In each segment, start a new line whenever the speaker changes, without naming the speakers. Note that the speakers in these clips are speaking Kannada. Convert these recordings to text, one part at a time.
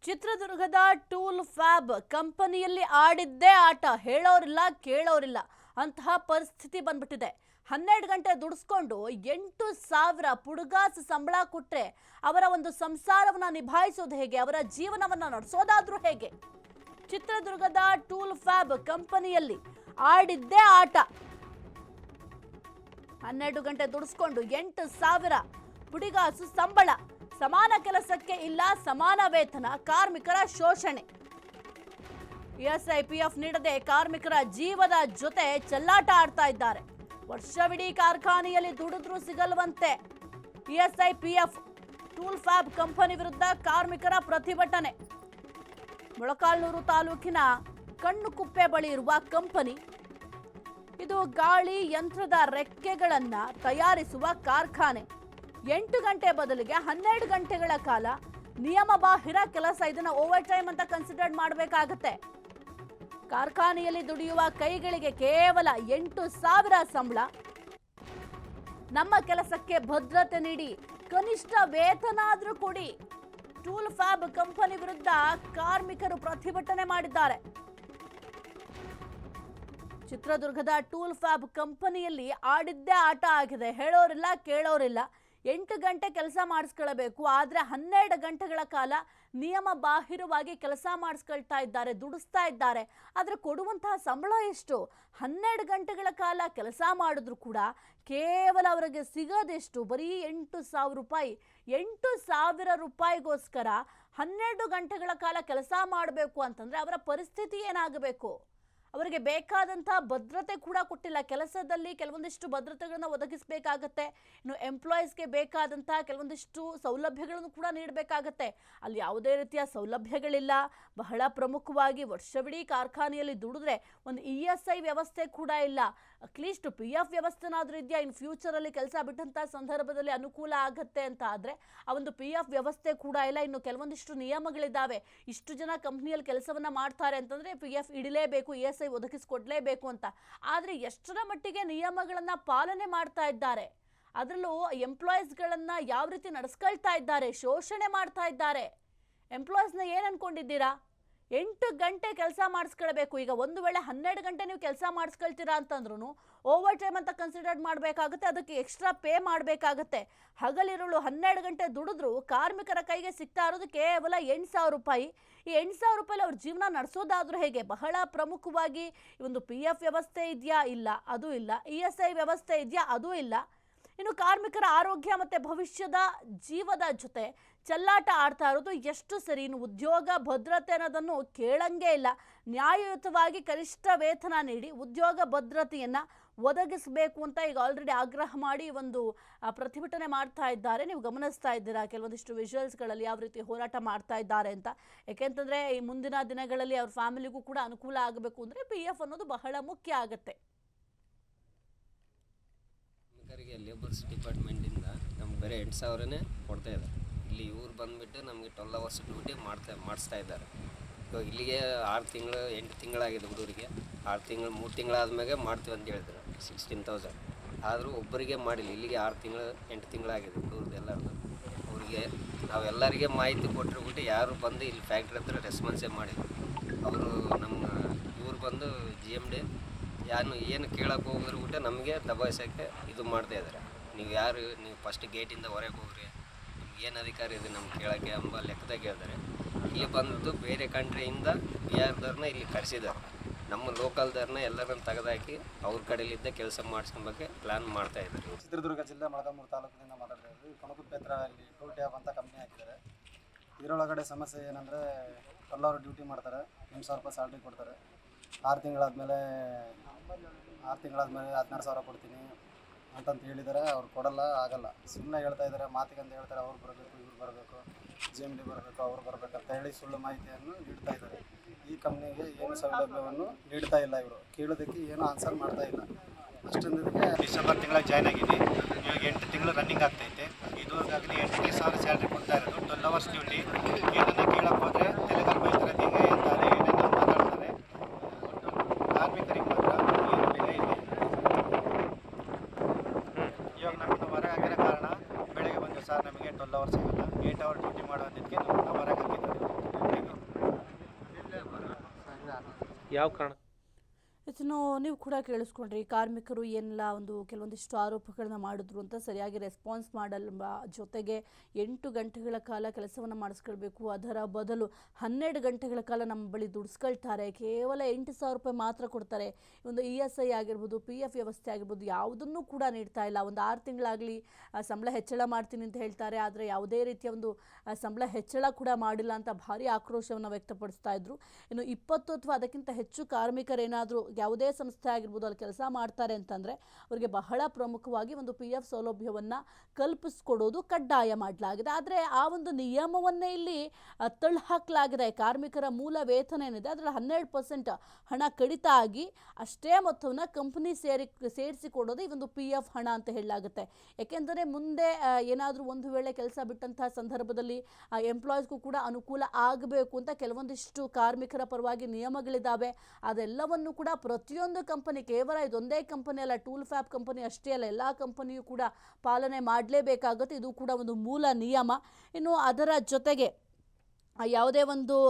ಚಿತ್ರದುರ್ಗದ ಟೂಲ್ ಫ್ಯಾಬ್ ಕಂಪನಿಯಲ್ಲಿ ಆಡಿದ್ದೇ ಆಟ, ಹೇಳೋರಿಲ್ಲ ಕೇಳೋರಿಲ್ಲ ಅಂತಹ ಪರಿಸ್ಥಿತಿ ಬಂದ್ಬಿಟ್ಟಿದೆ. 12 ಗಂಟೆ ದುಡಿಸ್ಕೊಂಡು 8,000 ಪುಡುಗಾಸು ಸಂಬಳ ಕೊಟ್ರೆ ಅವರ ಒಂದು ಸಂಸಾರವನ್ನ ನಿಭಾಯಿಸೋದು ಹೇಗೆ, ಅವರ ಜೀವನವನ್ನ ನಡೆಸೋದಾದ್ರೂ ಹೇಗೆ? ಚಿತ್ರದುರ್ಗದ ಟೂಲ್ ಫ್ಯಾಬ್ ಕಂಪನಿಯಲ್ಲಿ ಆಡಿದ್ದೇ ಆಟ. 12 ಗಂಟೆ ದುಡಿಸ್ಕೊಂಡು 8,000 ಪುಡಿಗಾಸು ಸಂಬಳ, ಸಮಾನ ಕೆಲಸಕ್ಕೆ ಇಲ್ಲ ಸಮಾನ ವೇತನ, ಕಾರ್ಮಿಕರ ಶೋಷಣೆ. ESIPF ನೀಡದೆ ಕಾರ್ಮಿಕರ ಜೀವದ ಜೊತೆ ಚೆಲ್ಲಾಟ ಆಡ್ತಾ ಇದ್ದಾರೆ. ವರ್ಷವಿಡೀ ಕಾರ್ಖಾನೆಯಲ್ಲಿ ದುಡಿದ್ರೂ ಸಿಗಲ್ವಂತೆ. ESIPF ಟೂಲ್ ಫ್ಯಾಬ್ ಕಂಪನಿ ವಿರುದ್ಧ ಕಾರ್ಮಿಕರ ಪ್ರತಿಭಟನೆ. ಮೊಳಕಾಲ್ಮೂರು ತಾಲೂಕಿನ ಕಣ್ಣುಕುಪ್ಪೆ ಬಳಿ ಇರುವ ಕಂಪನಿ ಇದು. ಗಾಳಿ ಯಂತ್ರದ ರೆಕ್ಕೆಗಳನ್ನ ತಯಾರಿಸುವ ಕಾರ್ಖಾನೆ. 8 ಗಂಟೆ ಬದಲಿಗೆ 12 ಗಂಟೆಗಳ ಕಾಲ ನಿಯಮ ಬಾಹಿರ ಕೆಲಸ. ಇದನ್ನ ಓವರ್ ಟೈಮ್ ಅಂತ ಕನ್ಸಿಡರ್ ಮಾಡಬೇಕಾಗತ್ತೆ. ಕಾರ್ಖಾನೆಯಲ್ಲಿ ದುಡಿಯುವ ಕೈಗಳಿಗೆ ಕೇವಲ 8,000 ಸಂಬಳ. ನಮ್ಮ ಕೆಲಸಕ್ಕೆ ಭದ್ರತೆ ನೀಡಿ, ಕನಿಷ್ಠ ವೇತನ ಆದ್ರೂ ಕೊಡಿ. ಟೂಲ್ ಫ್ಯಾಬ್ ಕಂಪನಿ ವಿರುದ್ಧ ಕಾರ್ಮಿಕರು ಪ್ರತಿಭಟನೆ ಮಾಡಿದ್ದಾರೆ. ಚಿತ್ರದುರ್ಗದ ಟೂಲ್ ಫ್ಯಾಬ್ ಕಂಪನಿಯಲ್ಲಿ ಆಡಿದ್ದೇ ಆಟ ಆಗಿದೆ. ಹೇಳೋರಿಲ್ಲ ಕೇಳೋರಿಲ್ಲ. 8 ಗಂಟೆ ಕೆಲಸ ಮಾಡಿಸ್ಕೊಳ್ಬೇಕು, ಆದರೆ 12 ಗಂಟೆಗಳ ಕಾಲ ನಿಯಮ ಬಾಹಿರವಾಗಿ ಕೆಲಸ ಮಾಡಿಸ್ಕೊಳ್ತಾ ಇದ್ದಾರೆ, ದುಡಿಸ್ತಾ ಇದ್ದಾರೆ. ಆದರೆ ಕೊಡುವಂತಹ ಸಂಬಳ ಎಷ್ಟು? 12 ಗಂಟೆಗಳ ಕಾಲ ಕೆಲಸ ಮಾಡಿದ್ರು ಕೂಡ ಕೇವಲ ಅವರಿಗೆ ಸಿಗೋದೆಷ್ಟು? ಬರೀ 8,000 ರೂಪಾಯಿ. 8,000 ರೂಪಾಯಿಗೋಸ್ಕರ 12 ಗಂಟೆಗಳ ಕಾಲ ಕೆಲಸ ಮಾಡಬೇಕು ಅಂತಂದ್ರೆ ಅವರ ಪರಿಸ್ಥಿತಿ ಏನಾಗಬೇಕು? ಅವರಿಗೆ ಬೇಕಾದಂತಹ ಭದ್ರತೆ ಕೂಡ ಕೊಟ್ಟಿಲ್ಲ. ಕೆಲಸದಲ್ಲಿ ಕೆಲವೊಂದಿಷ್ಟು ಭದ್ರತೆಗಳನ್ನು ಒದಗಿಸಬೇಕಾಗತ್ತೆ. ಇನ್ನು ಎಂಪ್ಲಾಯೀಸ್ಗೆ ಬೇಕಾದಂತಹ ಕೆಲವೊಂದಿಷ್ಟು ಸೌಲಭ್ಯಗಳನ್ನು ಕೂಡ ನೀಡಬೇಕಾಗತ್ತೆ. ಅಲ್ಲಿ ಯಾವುದೇ ರೀತಿಯ ಸೌಲಭ್ಯಗಳಿಲ್ಲ. ಬಹಳ ಪ್ರಮುಖವಾಗಿ ವರ್ಷವಿಡೀ ಕಾರ್ಖಾನೆಯಲ್ಲಿ ದುಡಿದ್ರೆ ಒಂದು ESI ವ್ಯವಸ್ಥೆ ಕೂಡ ಇಲ್ಲ. ಅಟ್ಲೀಸ್ಟ್ PF ವ್ಯವಸ್ಥೆನಾದ್ರೂ ಇದೆಯಾ? ಇನ್ ಫ್ಯೂಚರಲ್ಲಿ ಕೆಲಸ ಬಿಟ್ಟಂತ ಸಂದರ್ಭದಲ್ಲಿ ಅನುಕೂಲ ಆಗತ್ತೆ ಅಂತ ಆದ್ರೆ ಆ ಒಂದು PF ವ್ಯವಸ್ಥೆ ಕೂಡ ಇಲ್ಲ. ಇನ್ನು ಕೆಲವೊಂದಿಷ್ಟು ನಿಯಮಗಳಿದ್ದಾವೆ. ಇಷ್ಟು ಜನ ಕಂಪ್ನಿಯಲ್ಲಿ ಕೆಲಸವನ್ನ ಮಾಡ್ತಾರೆ ಅಂತಂದ್ರೆ PF ಇಡಲೇಬೇಕು, ESI ಒದಗಿಸಿಕೊಡ್ಲೇಬೇಕು ಅಂತ. ಆದ್ರೆ ಎಷ್ಟರ ಮಟ್ಟಿಗೆ ನಿಯಮಗಳನ್ನ ಪಾಲನೆ ಮಾಡ್ತಾ ಇದ್ದಾರೆ? ಅದರಲ್ಲೂ ಎಂಪ್ಲಾಯೀಸ್ಗಳನ್ನ ಯಾವ ರೀತಿ ನಡೆಸ್ಕೊಳ್ತಾ ಇದ್ದಾರೆ, ಶೋಷಣೆ ಮಾಡ್ತಾ ಇದ್ದಾರೆ. ಎಂಪ್ಲಾಯೀಸ್ನ ಏನ್ ಅನ್ಕೊಂಡಿದ್ದೀರಾ? 8 ಗಂಟೆ ಕೆಲಸ ಮಾಡಿಸ್ಕೊಳ್ಬೇಕು. ಈಗ ಒಂದು ವೇಳೆ 12 ಗಂಟೆ ನೀವು ಕೆಲಸ ಮಾಡಿಸ್ಕೊಳ್ತೀರಾ ಅಂತಂದ್ರೂ ಓವರ್ ಟೈಮ್ ಅಂತ ಕನ್ಸಿಡರ್ ಮಾಡಬೇಕಾಗುತ್ತೆ. ಅದಕ್ಕೆ ಎಕ್ಸ್ಟ್ರಾ ಪೇ ಮಾಡಬೇಕಾಗತ್ತೆ. ಹಗಲಿರುಳು 12 ಗಂಟೆ ದುಡಿದ್ರು ಕಾರ್ಮಿಕರ ಕೈಗೆ ಸಿಗ್ತಾ ಇರೋದು ಕೇವಲ 8,000 ರೂಪಾಯಿ. ಈ 8,000 ರೂಪಾಯಿ ಅವ್ರ ಜೀವನ ನಡೆಸೋದಾದ್ರೂ ಹೇಗೆ? ಬಹಳ ಪ್ರಮುಖವಾಗಿ ಒಂದು PF ವ್ಯವಸ್ಥೆ ಇದೆಯಾ? ಇಲ್ಲ, ಅದು ಇಲ್ಲ. ESI ವ್ಯವಸ್ಥೆ ಇದೆಯಾ? ಅದೂ ಇಲ್ಲ. ಇನ್ನು ಕಾರ್ಮಿಕರ ಆರೋಗ್ಯ ಮತ್ತೆ ಭವಿಷ್ಯದ ಜೀವದ ಜೊತೆ ಚೆಲ್ಲಾಟ ಆಡ್ತಾ ಇರೋದು ಎಷ್ಟು ಸರಿ? ಇನ್ನು ಉದ್ಯೋಗ ಭದ್ರತೆ ಅನ್ನೋದನ್ನು ಕೇಳಂಗೇ ಇಲ್ಲ. ನ್ಯಾಯಯುತವಾಗಿ ಕನಿಷ್ಠ ವೇತನ ನೀಡಿ ಉದ್ಯೋಗ ಭದ್ರತೆಯನ್ನ ಒದಗಿಸಬೇಕು ಅಂತ ಈಗ ಆಲ್ರೆಡಿ ಆಗ್ರಹ ಮಾಡಿ ಒಂದು ಪ್ರತಿಭಟನೆ ಮಾಡ್ತಾ ಇದ್ದಾರೆ. ನೀವು ಗಮನಿಸ್ತಾ ಇದ್ದೀರಾ ಕೆಲವೊಂದಿಷ್ಟು ವಿಜುವಲ್ಸ್ಗಳಲ್ಲಿ ಯಾವ ರೀತಿ ಹೋರಾಟ ಮಾಡ್ತಾ ಇದ್ದಾರೆ ಅಂತ. ಯಾಕೆಂತಂದ್ರೆ ಈ ಮುಂದಿನ ದಿನಗಳಲ್ಲಿ ಅವ್ರ ಫ್ಯಾಮಿಲಿಗೂ ಕೂಡ ಅನುಕೂಲ ಆಗಬೇಕು ಅಂದ್ರೆ PF ಅನ್ನೋದು ಬಹಳ ಮುಖ್ಯ ಆಗುತ್ತೆ.
ಲೇಬರ್ಸ್ ಡಿಪಾರ್ಟ್ಮೆಂಟಿಂದ ನಮ್ಗೆ ಬರೀ 8,000ನೇ ಕೊಡ್ತಾ ಇದ್ದಾರೆ. ಇಲ್ಲಿ ಇವ್ರು ಬಂದುಬಿಟ್ಟು ನಮಗೆ 12 ಅವರ್ಸ್ ಡ್ಯೂಟಿ ಮಾಡಿಸ್ತಾ ಇದ್ದಾರೆ. ಇವಾಗ ಇಲ್ಲಿಗೆ 6 ತಿಂಗಳು 8 ತಿಂಗಳಾಗಿದೆ ಹುಡುಗರಿಗೆ. 6 ತಿಂಗಳು 3 ತಿಂಗಳಾದ್ಮೇಲೆ ಮಾಡ್ತೀವಿ ಅಂತ ಹೇಳಿದ್ರು 16,000. ಆದರೂ ಒಬ್ಬರಿಗೆ ಮಾಡಿಲ್ಲ. ಇಲ್ಲಿಗೆ 6 ತಿಂಗಳು 8 ತಿಂಗಳಾಗಿದೆ ಹುಡುಗರದ್ದು ಎಲ್ಲರದ್ದು. ಅವರಿಗೆ ನಾವೆಲ್ಲರಿಗೆ ಮಾಹಿತಿ ಕೊಟ್ಟಿರ್ಬಿಟ್ಟು ಯಾರು ಬಂದು ಇಲ್ಲಿ ಫ್ಯಾಕ್ಟ್ರಿ ಹತ್ರ ರೆಸ್ಪಾನ್ಸೇ ಮಾಡಿಲ್ಲ. ಅವರು ನಮ್ಮ ಇವ್ರು ಬಂದು GMD ಏನು ಕೇಳಕ್ಕೆ ಹೋಗಿದ್ರು ಬಿಟ್ಟು ನಮಗೆ ದಬಾಯಿಸೋಕ್ಕೆ ಇದು ಮಾಡ್ತಾ ಇದ್ದಾರೆ. ನೀವು ಫಸ್ಟ್ ಗೇಟಿಂದ ಹೊರಗೆ ಹೋಗ್ರಿ, ನಿಮ್ಗೆ ಏನು ಅಧಿಕಾರ ಇದೆ ನಮ್ಗೆ ಕೇಳೋಕ್ಕೆ ಎಂಬ ಲೆಕ್ಕದಾಗ ಹೇಳ್ತಾರೆ. ಇಲ್ಲಿ ಬಂದು ಬೇರೆ ಕಂಟ್ರಿಯಿಂದ ಬಿಹಾರದವ್ರನ್ನ ಇಲ್ಲಿ ಕರೆಸಿದ್ದಾರೆ. ನಮ್ಮ ಲೋಕಲ್ದವ್ರನ್ನ ಎಲ್ಲರನ್ನ ತೆಗೆದಾಕಿ ಅವ್ರ ಕಡೆಯಲ್ಲಿದ್ದ ಕೆಲಸ ಮಾಡಿಸ್ಕೊಳಕ್ಕೆ ಪ್ಲ್ಯಾನ್ ಮಾಡ್ತಾ ಇದ್ದಾರೆ.
ಚಿತ್ರದುರ್ಗ ಜಿಲ್ಲೆ ಮೊಳಕಾಲ್ಮೂರು ತಾಲೂಕಿನಿಂದ ಮಾತಾಡ್ತಿದ್ದೀವಿ. ಕಣಕುಪ್ಪೆ ಹತ್ರ ಇಲ್ಲಿ ಟೂಲ್ ಟ್ಯಾಬ್ ಅಂತ ಕಂಪ್ನಿ ಹಾಕಿದ್ದಾರೆ. ಇದರೊಳಗಡೆ ಸಮಸ್ಯೆ ಏನಂದರೆ 12 ಅವರ್ ಡ್ಯೂಟಿ ಮಾಡ್ತಾರೆ, 8,000 ರೂಪಾಯಿ ಸ್ಯಾಲ್ರಿ ಕೊಡ್ತಾರೆ. 6 ತಿಂಗಳಾದಮೇಲೆ 12,000 ಕೊಡ್ತೀನಿ ಅಂತಂತ ಹೇಳಿದ್ದಾರೆ. ಅವ್ರು ಕೊಡಲ್ಲ, ಆಗಲ್ಲ. ಸುಮ್ಮನೆ ಹೇಳ್ತಾ ಇದ್ದಾರೆ, ಮಾತಿಗಂತ ಹೇಳ್ತಾರೆ. ಅವ್ರು ಬರಬೇಕು, ಇವ್ರು ಬರಬೇಕು, GMD ಬರಬೇಕು, ಅವ್ರು ಬರಬೇಕು ಅಂತ ಹೇಳಿ ಸುಳ್ಳು ಮಾಹಿತಿಯನ್ನು ನೀಡ್ತಾ ಇದ್ದಾರೆ. ಈ ಕಂಪ್ನಿಗೆ ಏನು ಸೌಲಭ್ಯವನ್ನು ನೀಡ್ತಾ ಇಲ್ಲ. ಇವರು ಕೇಳೋದಕ್ಕೆ ಏನೂ ಆನ್ಸರ್ ಮಾಡ್ತಾ ಇಲ್ಲ. ಅಷ್ಟೊಂದಕ್ಕೆ ಡಿಸೆಂಬರ್ ತಿಂಗಳ ಜಾಯ್ನ್ ಆಗಿದೆ. ಇವಾಗ 8 ತಿಂಗಳು ರನ್ನಿಂಗ್ ಆಗ್ತೈತೆ. ಇದುವರೆಗಾಗಲಿ 8,000 ಸ್ಯಾಲ್ರಿ ಕೊಡ್ತಾ ಇರೋದು. 12 ಅವರ್ಸ್ ಡ್ಯೂಟಿ. ಏನನ್ನ ಕೇಳಕ್ಕೆ ಹೋದರೆ ತೆಲುಗಲ್ಲಿ ಬೈತಾರೆ, ಹೀಗೆ ಅಂತಾರೆ, ಏನೇನೋ ಮಾತಾಡ್ತಾರೆ. ಕಾರ್ಮಿಕರಿಗೆ ಮಾತ್ರ ಏನು ಬೆಲೆ ಇದೆ. ಇವಾಗ ನಮ್ಮನ್ನು ಹೊರಗೆ ಆಗಿರೋ ಕಾರಣ ಬೆಳಗ್ಗೆ ಬಂದು ಸರ್ ನಮಗೆ 12 ಅವರ್ಸ್ ಸಿಗಲ್ಲ, 8 ಅವರ್ ಡ್ಯೂಟಿ ಮಾಡೋದಕ್ಕೆ ನಮ್ಮನ್ನು ಹೊರಗೆ ಹಾಕಿದ್ದಾರೆ.
ಯಾವ ಕಾರಣ?
ಇದನ್ನು ನೀವು ಕೂಡ ಕೇಳಿಸ್ಕೊಂಡ್ರಿ, ಕಾರ್ಮಿಕರು ಏನೆಲ್ಲ ಕೆಲವೊಂದಿಷ್ಟು ಆರೋಪಗಳನ್ನ ಮಾಡಿದ್ರು ಅಂತ ಸರಿಯಾಗಿ ರೆಸ್ಪಾನ್ಸ್ ಮಾಡಲ್ಲ, ಜೊತೆಗೆ 8 ಗಂಟೆಗಳ ಕಾಲ ಕೆಲಸವನ್ನು ಮಾಡಿಸ್ಕೊಳ್ಬೇಕು, ಅದರ ಬದಲು 12 ಗಂಟೆಗಳ ಕಾಲ ನಮ್ಮ ಬಳಿ ದುಡಿಸ್ಕೊಳ್ತಾರೆ, ಕೇವಲ 8,000 ರೂಪಾಯಿ ಮಾತ್ರ ಕೊಡ್ತಾರೆ. ESI ಆಗಿರ್ಬೋದು, PF ವ್ಯವಸ್ಥೆ ಆಗಿರ್ಬೋದು, ಯಾವುದನ್ನು ಕೂಡ ನೀಡ್ತಾ ಇಲ್ಲ. 6 ತಿಂಗಳಾಗಲಿ ಸಂಬಳ ಹೆಚ್ಚಳ ಮಾಡ್ತೀನಿ ಅಂತ ಹೇಳ್ತಾರೆ, ಆದರೆ ಯಾವುದೇ ರೀತಿಯ ಸಂಬಳ ಹೆಚ್ಚಳ ಕೂಡ ಮಾಡಿಲ್ಲ ಅಂತ ಭಾರಿ ಆಕ್ರೋಶವನ್ನು ವ್ಯಕ್ತಪಡಿಸ್ತಾ ಇದ್ರು. ಇನ್ನು 20 ಅಥವಾ ಅದಕ್ಕಿಂತ ಹೆಚ್ಚು ಕಾರ್ಮಿಕರೇನಾದರೂ ಯಾವುದೇ ಸಂಸ್ಥೆ ಆಗಿರ್ಬೋದು ಅಲ್ಲಿ ಕೆಲಸ ಮಾಡ್ತಾರೆ ಅಂತಂದರೆ ಅವರಿಗೆ ಬಹಳ ಪ್ರಮುಖವಾಗಿ PF ಸೌಲಭ್ಯವನ್ನು ಕಲ್ಪಿಸ್ಕೊಡೋದು ಕಡ್ಡಾಯ ಮಾಡಲಾಗಿದೆ. ಆದರೆ ಆ ನಿಯಮವನ್ನೇ ಇಲ್ಲಿ ತಳ್ಳಿಹಾಕಲಾಗಿದೆ. ಕಾರ್ಮಿಕರ ಮೂಲ ವೇತನ ಏನಿದೆ ಅದರಲ್ಲಿ 12% ಹಣ ಕಡಿತ ಆಗಿ ಅಷ್ಟೇ ಮೊತ್ತವನ್ನು ಕಂಪನಿ ಸೇರಿಸಿಕೊಡೋದು ಈ PF ಹಣ ಅಂತ ಹೇಳಲಾಗುತ್ತೆ. ಯಾಕೆಂದರೆ ಮುಂದೆ ಏನಾದರೂ ಒಂದು ವೇಳೆ ಕೆಲಸ ಬಿಟ್ಟಂತಹ ಸಂದರ್ಭದಲ್ಲಿ ಎಂಪ್ಲಾಯೀಸ್ಗೂ ಕೂಡ ಅನುಕೂಲ ಆಗಬೇಕು ಅಂತ ಕೆಲವೊಂದಿಷ್ಟು ಕಾರ್ಮಿಕರ ಪರವಾಗಿ ನಿಯಮಗಳಿದ್ದಾವೆ. ಅದೆಲ್ಲವನ್ನು ಕೂಡ ಪ್ರತಿಯೊಂದು ಕಂಪನಿ, ಕೇವಲ ಇದೊಂದೇ ಕಂಪನಿ ಅಲ್ಲ, ಟೂಲ್ ಫ್ಯಾಬ್ ಕಂಪನಿ ಅಷ್ಟೇ ಅಲ್ಲ, ಎಲ್ಲ ಕಂಪನಿಯೂ ಕೂಡ ಪಾಲನೆ ಮಾಡಲೇಬೇಕಾಗುತ್ತೆ. ಇದು ಕೂಡ ಮೂಲ ನಿಯಮ. ಇನ್ನು ಅದರ ಜೊತೆಗೆ ಯಾವುದೇ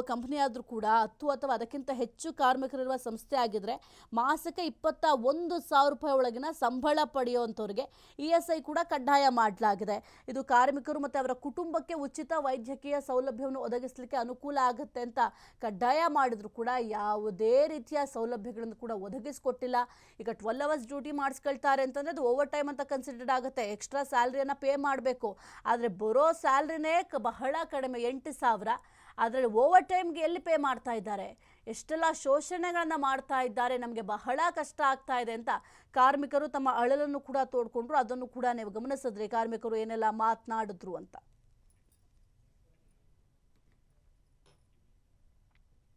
ಕಂಪನಿ ಆದರೂ ಕೂಡ 10 ಅಥವಾ ಅದಕ್ಕಿಂತ ಹೆಚ್ಚು ಕಾರ್ಮಿಕರಿರುವ ಸಂಸ್ಥೆ ಆಗಿದ್ದರೆ ಮಾಸಕ 21,000 ರೂಪಾಯಿ ಒಳಗಿನ ಸಂಬಳ ಪಡೆಯುವಂಥವ್ರಿಗೆ ESI ಕೂಡ ಕಡ್ಡಾಯ ಮಾಡಲಾಗಿದೆ. ಇದು ಕಾರ್ಮಿಕರು ಮತ್ತು ಅವರ ಕುಟುಂಬಕ್ಕೆ ಉಚಿತ ವೈದ್ಯಕೀಯ ಸೌಲಭ್ಯವನ್ನು ಒದಗಿಸಲಿಕ್ಕೆ ಅನುಕೂಲ ಆಗುತ್ತೆ ಅಂತ ಕಡ್ಡಾಯ ಮಾಡಿದ್ರು ಕೂಡ ಯಾವುದೇ ರೀತಿಯ ಸೌಲಭ್ಯಗಳನ್ನು ಕೂಡ ಒದಗಿಸ್ಕೊಟ್ಟಿಲ್ಲ. ಈಗ 12 ಅವರ್ಸ್ ಡ್ಯೂಟಿ ಮಾಡಿಸ್ಕೊಳ್ತಾರೆ ಅಂತಂದರೆ ಅದು ಓವರ್ ಟೈಮ್ ಅಂತ ಕನ್ಸಿಡರ್ಡ್ ಆಗುತ್ತೆ, ಎಕ್ಸ್ಟ್ರಾ ಸ್ಯಾಲ್ರಿಯನ್ನು ಪೇ ಮಾಡಬೇಕು. ಆದರೆ ಬರೋ ಸ್ಯಾಲ್ರಿನೇ ಬಹಳ ಕಡಿಮೆ, 8,000. ಅದರಲ್ಲಿ ಓವರ್ ಟೈಮ್ಗೆ ಎಲ್ಲಿ ಪೇ ಮಾಡ್ತಾ ಇದ್ದಾರೆ, ಎಷ್ಟೆಲ್ಲ ಶೋಷಣೆಗಳನ್ನು ಮಾಡ್ತಾ ಇದ್ದಾರೆ, ನಮಗೆ ಬಹಳ ಕಷ್ಟ ಆಗ್ತಾ ಇದೆ ಅಂತ ಕಾರ್ಮಿಕರು ತಮ್ಮ ಅಳಲನ್ನು ಕೂಡ ತೋಡ್ಕೊಂಡ್ರು. ಅದನ್ನು ಕೂಡ ನೀವು ಗಮನಿಸಿದ್ರಿ, ಕಾರ್ಮಿಕರು ಏನೆಲ್ಲ ಮಾತನಾಡಿದ್ರು ಅಂತ.